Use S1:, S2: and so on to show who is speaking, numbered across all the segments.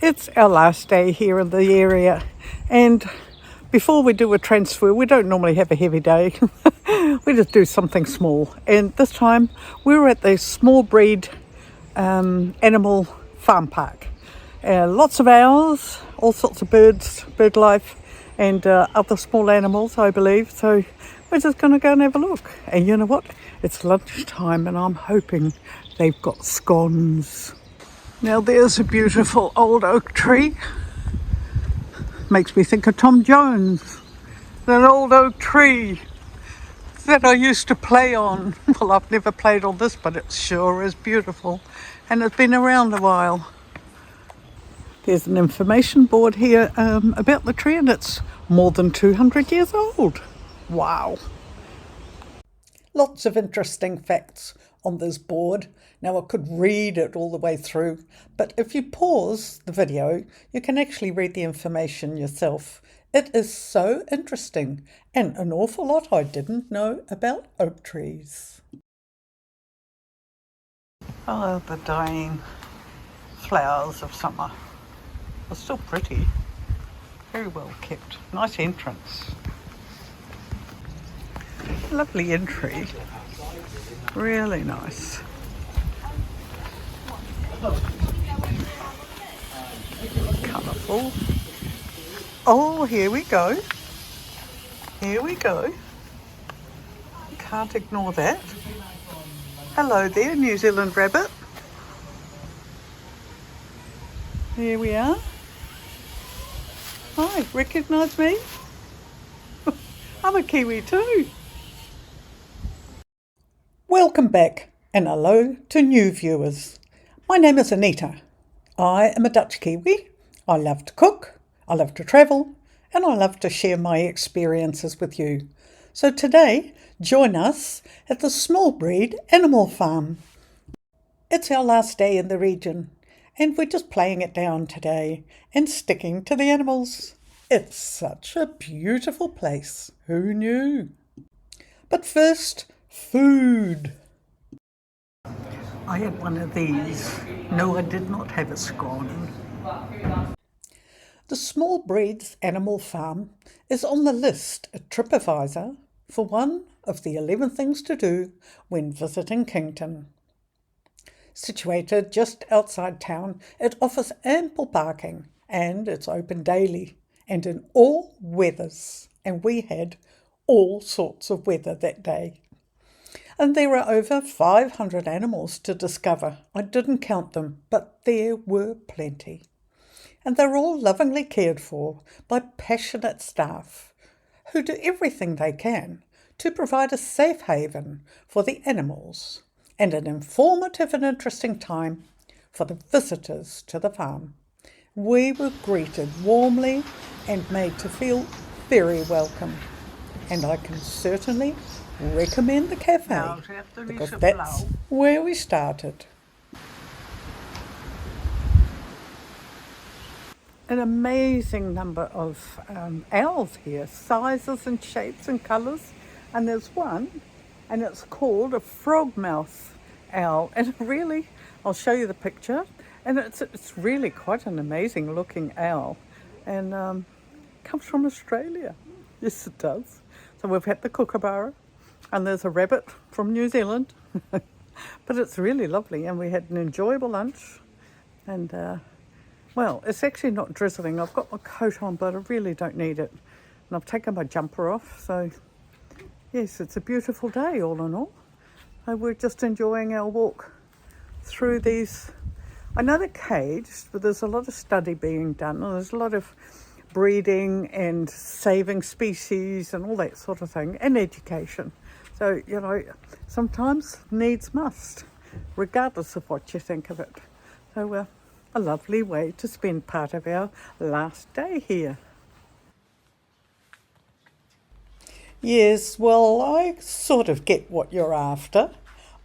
S1: It's our last day here in the area, and before we do a transfer, we don't normally have a heavy day. We just do something small, and this time we were at the small breed animal farm park. Lots of owls, all sorts of birds, bird life, and other small animals, I believe. So we're just going to go and have a look. And you know what? It's lunchtime, and I'm hoping they've got scones. Now there's a beautiful old oak tree. Makes me think of Tom Jones. That old oak tree that I used to play on. Well, I've never played on this, but it sure is beautiful. And it's been around a while. There's an information board here about the tree, and it's more than 200 years old. Wow. Lots of interesting facts on this board. Now I could read it all the way through, but if you pause the video, you can actually read the information yourself. It is so interesting, and an awful lot I didn't know about oak trees. Oh, the dying flowers of summer. They're still pretty. Very well kept. Nice entrance. Lovely entry. Really nice. Colourful. Oh, here we go. Here we go. Can't ignore that. Hello there, New Zealand rabbit. Here we are. Hi, recognise me? I'm a Kiwi too. Welcome back, and hello to new viewers. My name is Anita. I am a Dutch-Kiwi. I love to cook, I love to travel, and I love to share my experiences with you. So today, join us at the small breed animal farm. It's our last day in the region, and we're just playing it down today and sticking to the animals. It's such a beautiful place. Who knew? But first, food. I had one of these. No, I did not have a scone. The Small Breeds Animal Farm is on the list at TripAdvisor for one of the 11 things to do when visiting Kington. Situated just outside town, it offers ample parking and it's open daily and in all weathers. And we had all sorts of weather that day. And there are over 500 animals to discover. I didn't count them, but there were plenty. And they're all lovingly cared for by passionate staff who do everything they can to provide a safe haven for the animals and an informative and interesting time for the visitors to the farm. We were greeted warmly and made to feel very welcome. And I can certainly recommend the cafe because that's where we started. An amazing number of owls here, sizes and shapes and colours. And there's one, and it's called a frogmouth owl. And really, I'll show you the picture. And it's really quite an amazing looking owl. And comes from Australia. Yes, it does. So we've had the kookaburra, and there's a rabbit from New Zealand. But it's really lovely, and we had an enjoyable lunch. And well, it's actually not drizzling. I've got my coat on, but I really don't need it. And I've taken my jumper off. So yes, it's a beautiful day all in all. So we're just enjoying our walk through these. I know they're caged, but there's a lot of study being done, and there's a lot of breeding and saving species and all that sort of thing, and education. So, you know, sometimes needs must, regardless of what you think of it. So a lovely way to spend part of our last day here. Yes, well, I sort of get what you're after,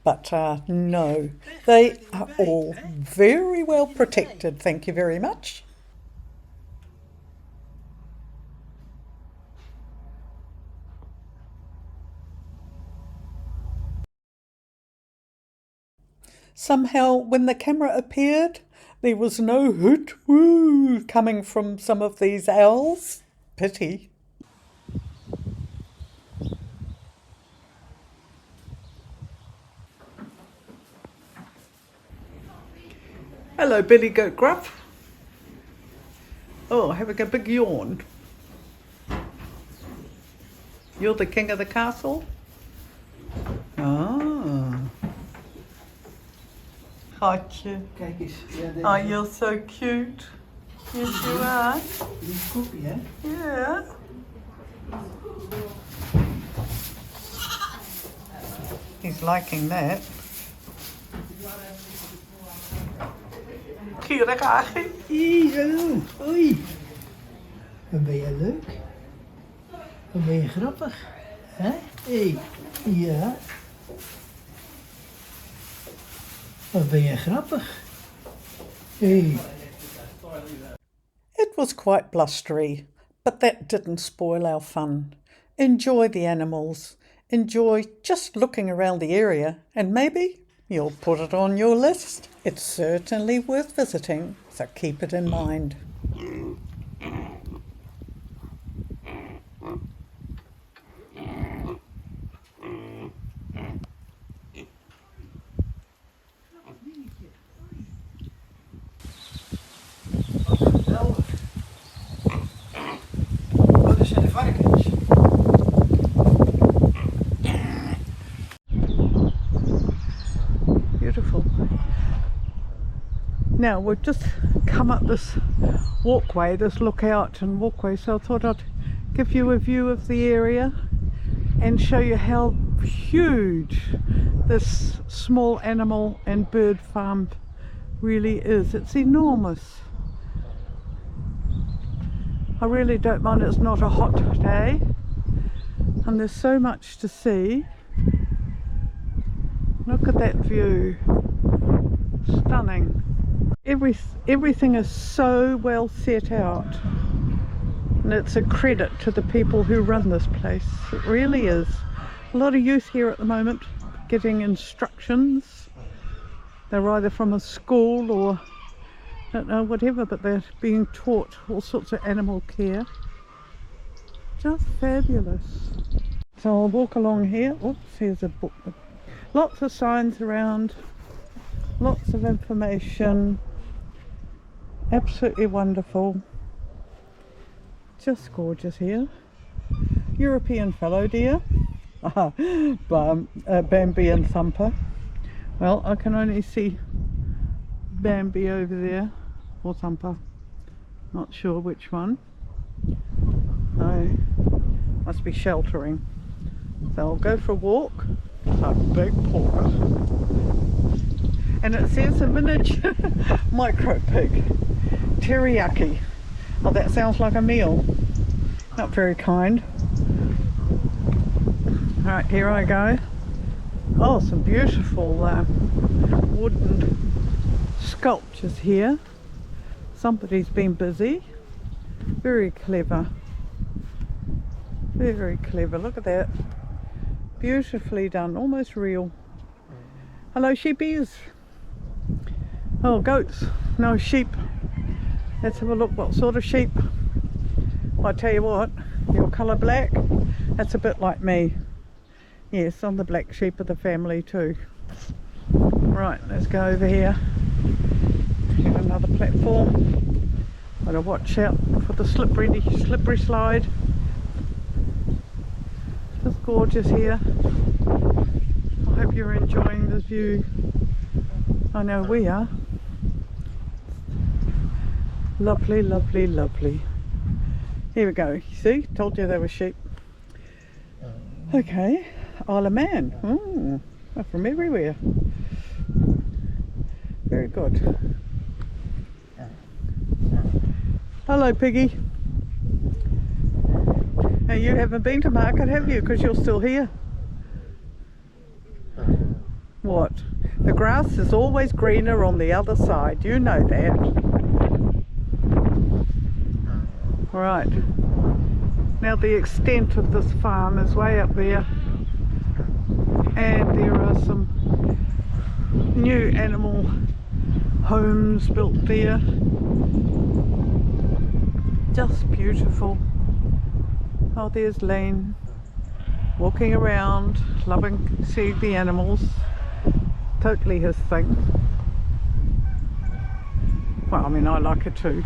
S1: but no, they are all very well protected. Thank you very much. Somehow, when the camera appeared, There was no hoot woo coming from some of these owls. Pity. Hello, Billy Goat Gruff. Oh, having a big yawn. You're the king of the castle? Ah. Hi, cute.
S2: Kijk eens. Ja,
S1: Oh, you're so cute. Yes, you are.
S2: Die koppie, hè?
S1: Yeah. He's liking that. Kia raggi.
S2: Hallo. Hoi. Wat ben je leuk? Wat ben je grappig? Hè? Hé. Ja. Wat ben je grappig? Hé.
S1: It was quite blustery, but that didn't spoil our fun. Enjoy the animals. Enjoy just looking around the area, and maybe you'll put it on your list. It's certainly worth visiting, so keep it in mind.
S2: Oh, dat zijn de varkens.
S1: Beautiful. Now we've just come up this walkway, this lookout and walkway, so I thought I'd give you a view of the area and show you how huge this small animal and bird farm really is. It's enormous. I really don't mind it's not a hot day, and there's so much to see. Look at that view. Stunning. Everything is so well set out, and it's a credit to the people who run this place. It really is. A lot of youth here at the moment getting instructions. They're either from a school or don't know, whatever, but they're being taught all sorts of animal care. Just fabulous. So I'll walk along here. Oops, here's a book. Lots of signs around, lots of information. Absolutely wonderful. Just gorgeous here. European fallow deer. Bambi and Thumper. Well, I can only see Bambi over there, or Thumper. Not sure which one. No, must be sheltering. So I'll go for a walk. A big porker. And it says a miniature micro pig. Teriyaki. Oh, that sounds like a meal. Not very kind. Alright, here I go. Oh, some beautiful wooden sculptures here. Somebody's been busy. Very clever. Very clever. Look at that. Beautifully done. Almost real. Hello, sheepies. Oh, goats. No, sheep. Let's have a look. What sort of sheep? Well, I tell you what, your colour black, that's a bit like me. Yes, I'm the black sheep of the family too. Right, let's go over here. Get another platform. Gotta watch out for the slippery slide. Just gorgeous here. I hope you're enjoying this view. I know we are. Lovely, lovely, lovely. Here we go. You see, told you there were sheep. Okay, Isle of Man. They're from everywhere. Very good. Hello, Piggy. Now you haven't been to market, have you? Because you're still here. What? The grass is always greener on the other side. You know that. Right. Now the extent of this farm is way up there. And there are some new animal homes built there. Just beautiful. Oh, there's Lane walking around, loving seeing the animals. Totally his thing. Well, I mean, I like it too.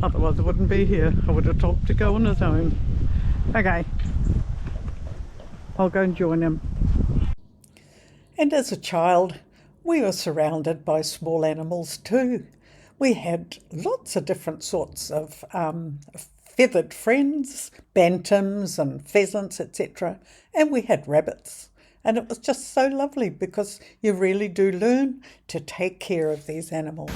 S1: Otherwise I wouldn't be here. I would have told him to go on his own. Okay, I'll go and join him. And as a child, we were surrounded by small animals too. We had lots of different sorts of feathered friends, bantams and pheasants, etc. And we had rabbits. And it was just so lovely because you really do learn to take care of these animals.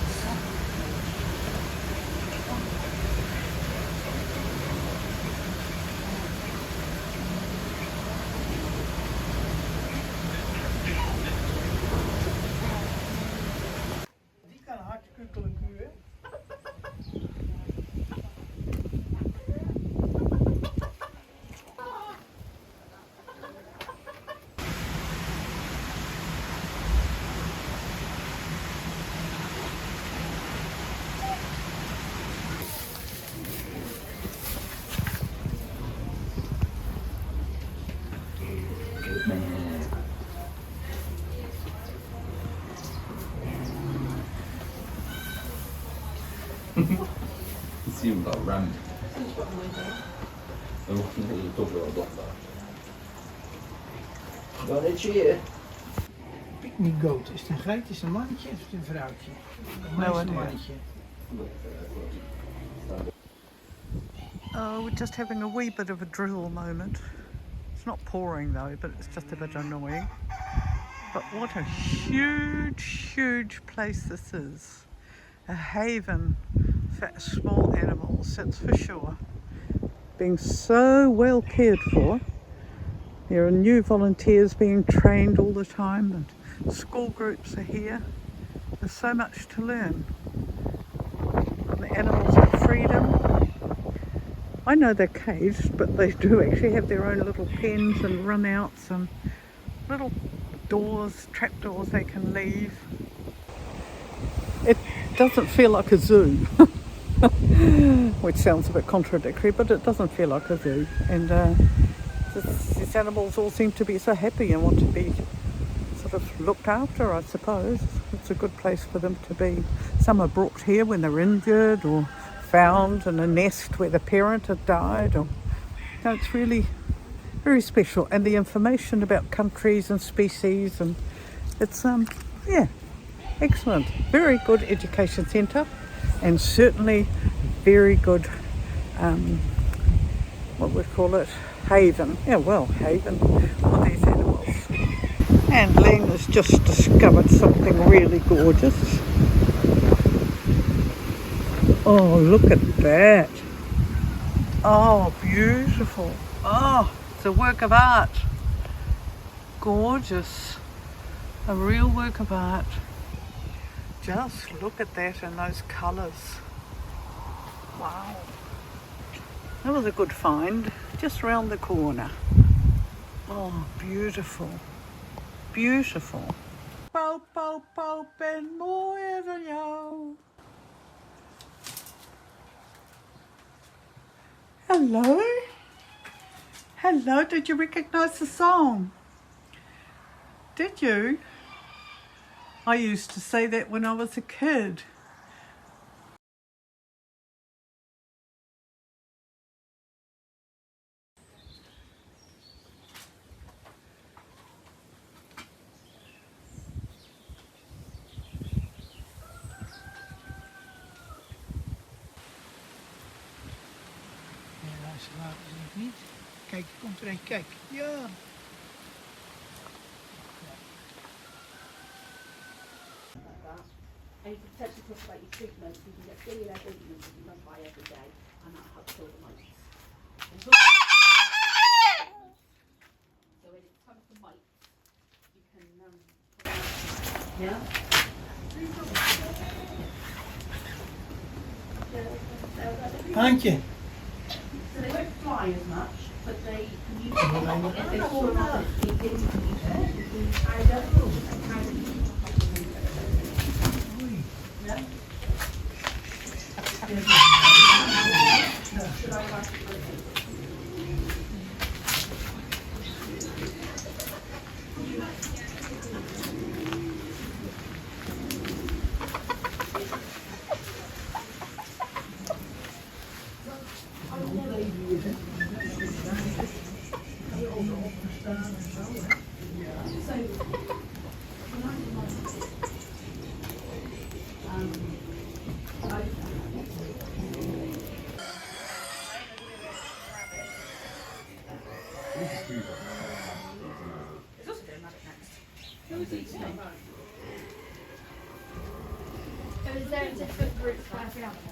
S3: It seemed like rammed. Wel een cheer.
S2: Picnic goat. Is het een geit, is het een mannetje of is het een vrouwtje?
S1: No
S2: Een
S1: idea.
S2: mannetje.
S1: Oh, we're just having a wee bit of a drizzle moment. It's not pouring though, but it's just a bit annoying. But what a huge, huge place this is. A haven for small animals, that's for sure. Being so well cared for. There are new volunteers being trained all the time and school groups are here. There's so much to learn. And the animals have freedom. I know they're caged, but they do actually have their own little pens and run-outs and little doors, trapdoors they can leave. It doesn't feel like a zoo, which sounds a bit contradictory, but it doesn't feel like a zoo. And these animals all seem to be so happy and want to be sort of looked after, I suppose. It's a good place for them to be. Some are brought here when they're injured or found in a nest where the parent had died. Or, it's really very special. And the information about countries and species, and it's, yeah, excellent. Very good education centre, and certainly very good, what we call it, haven. Yeah, well, haven for these animals. And Len has just discovered something really gorgeous. Oh, look at that. Oh, beautiful. Oh, it's a work of art. Gorgeous. A real work of art. Just look at that and those colours. Wow. That was a good find, just round the corner. Oh, beautiful. Beautiful. Poop, poop, poop, en mooier dan jou. Hello? Hello, did you recognise the song? Did you? I used to say that when I was a kid.
S2: Ja, ze laten ze nog niet. Kijk, er komt er een. Kijk. Ja.
S4: And you can potentially talk about your treatments. You can get billionaire treatments that you must buy every day, and that'll help kill the mites. And so when it comes to mites, you can yeah.
S2: Haantje.
S4: So they won't fly as much, but they can use it. If they fall out, they can use it.
S5: So is there a different group for every animal?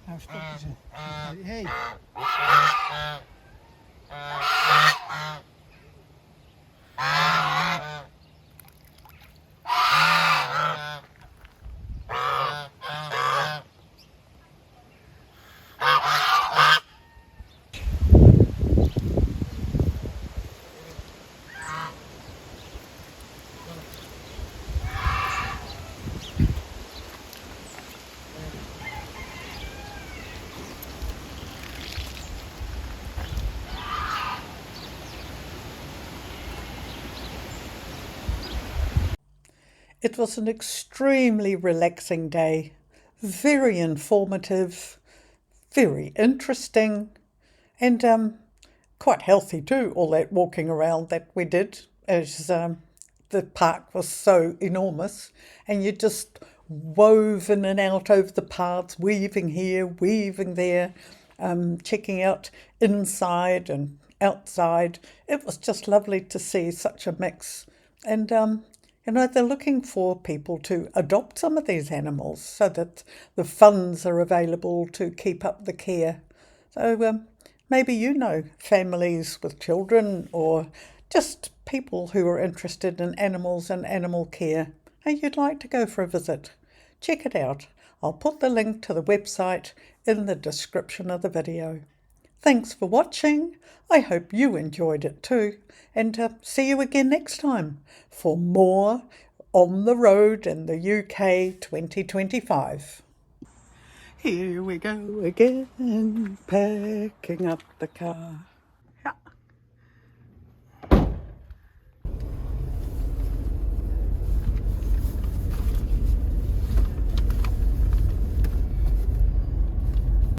S2: Nou stoppen ze. Hey.
S1: It was an extremely relaxing day, very informative, very interesting, and quite healthy too, all that walking around that we did, as the park was so enormous, and you just wove in and out over the paths, weaving here, weaving there, checking out inside and outside. It was just lovely to see such a mix. And you know, they're looking for people to adopt some of these animals so that the funds are available to keep up the care. So maybe you know families with children or just people who are interested in animals and animal care and you'd like to go for a visit. Check it out. I'll put the link to the website in the description of the video. Thanks for watching. I hope you enjoyed it too. And see you again next time for more On the Road in the UK 2025. Here we go again, packing up the car.